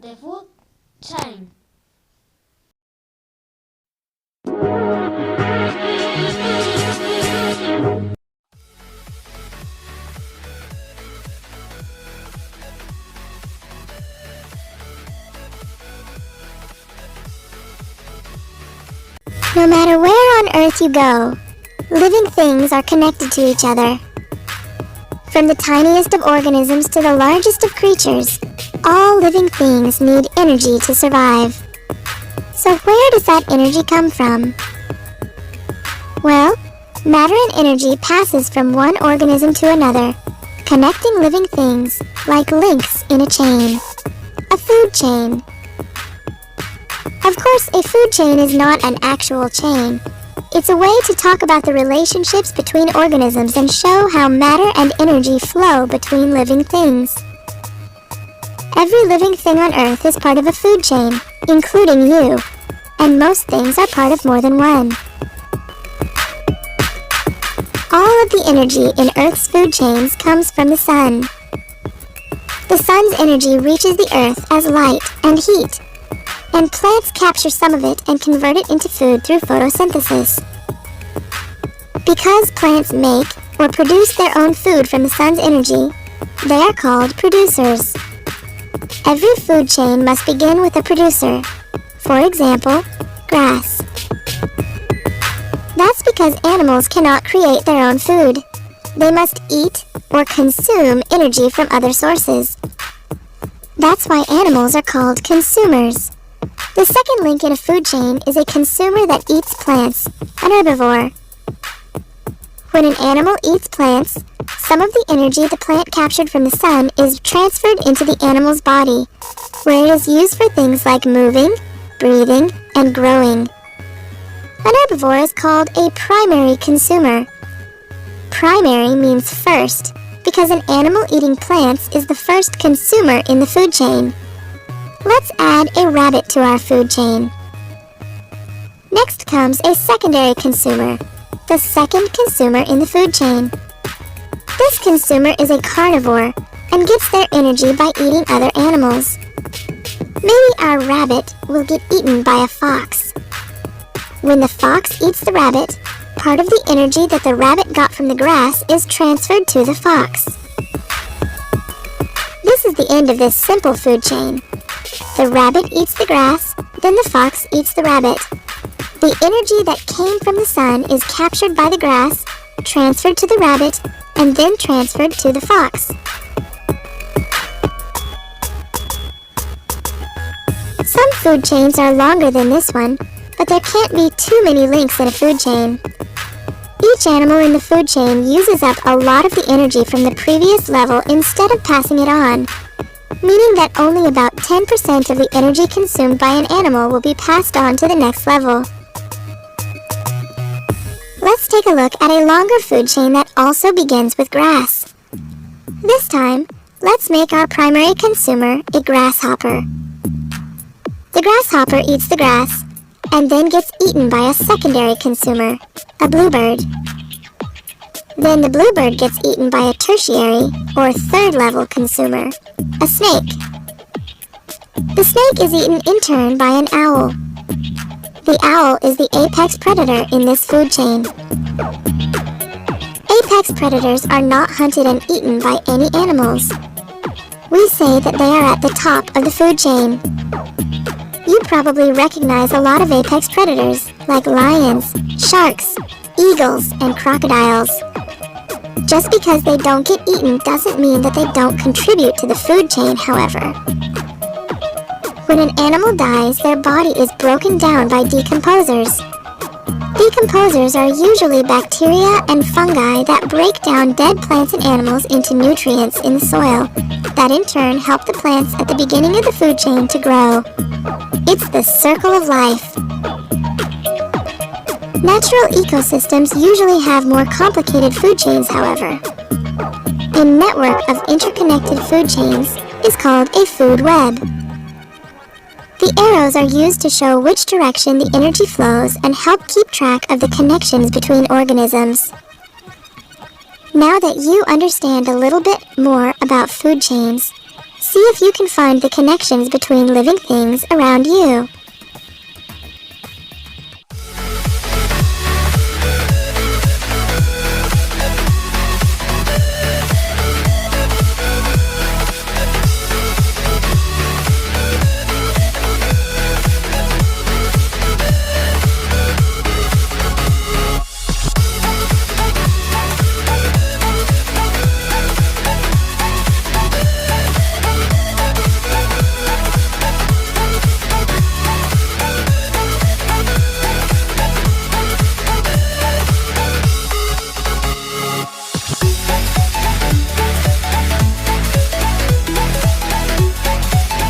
The food chain. No matter where on Earth you go, living things are connected to each other. From the tiniest of organisms to the largest of creatures, all living things need energy to survive. So where does that energy come from? Well, matter and energy passes from one organism to another, connecting living things like links in a chain. A food chain. Of course, a food chain is not an actual chain. It's a way to talk about the relationships between organisms and show how matter and energy flow between living things. Every living thing on Earth is part of a food chain, including you, and most things are part of more than one. All of the energy in Earth's food chains comes from the sun. The sun's energy reaches the Earth as light and heat, and plants capture some of it and convert it into food through photosynthesis. Because plants make or produce their own food from the sun's energy, they are called producers. Every food chain must begin with a producer. For example, grass. That's because animals cannot create their own food. They must eat or consume energy from other sources. That's why animals are called consumers. The second link in a food chain is a consumer that eats plants, an herbivore. When an animal eats plants, some of the energy the plant captured from the sun is transferred into the animal's body, where it is used for things like moving, breathing, and growing. An herbivore is called a primary consumer. Primary means first, because an animal eating plants is the first consumer in the food chain. Let's add a rabbit to our food chain. Next comes a secondary consumer, the second consumer in the food chain. This consumer is a carnivore and gets their energy by eating other animals. Maybe our rabbit will get eaten by a fox. When the fox eats the rabbit, part of the energy that the rabbit got from the grass is transferred to the fox. This is the end of this simple food chain. The rabbit eats the grass, then the fox eats the rabbit. The energy that came from the sun is captured by the grass, transferred to the rabbit, and then transferred to the fox. Some food chains are longer than this one, but there can't be too many links in a food chain. Each animal in the food chain uses up a lot of the energy from the previous level instead of passing it on, meaning that only about 10% of the energy consumed by an animal will be passed on to the next level. Let's take a look at a longer food chain that also begins with grass. This time, let's make our primary consumer a grasshopper. The grasshopper eats the grass, and then gets eaten by a secondary consumer, a bluebird. Then the bluebird gets eaten by a tertiary, or third-level consumer, a snake. The snake is eaten in turn by an owl. The owl is the apex predator in this food chain. Apex predators are not hunted and eaten by any animals. We say that they are at the top of the food chain. You probably recognize a lot of apex predators, like lions, sharks, eagles, and crocodiles. Just because they don't get eaten doesn't mean that they don't contribute to the food chain, however. When an animal dies, their body is broken down by decomposers. Decomposers are usually bacteria and fungi that break down dead plants and animals into nutrients in the soil, that in turn help the plants at the beginning of the food chain to grow. It's the circle of life. Natural ecosystems usually have more complicated food chains, however. A network of interconnected food chains is called a food web. The arrows are used to show which direction the energy flows and help keep track of the connections between organisms. Now that you understand a little bit more about food chains, See if you can find the connections between living things around you.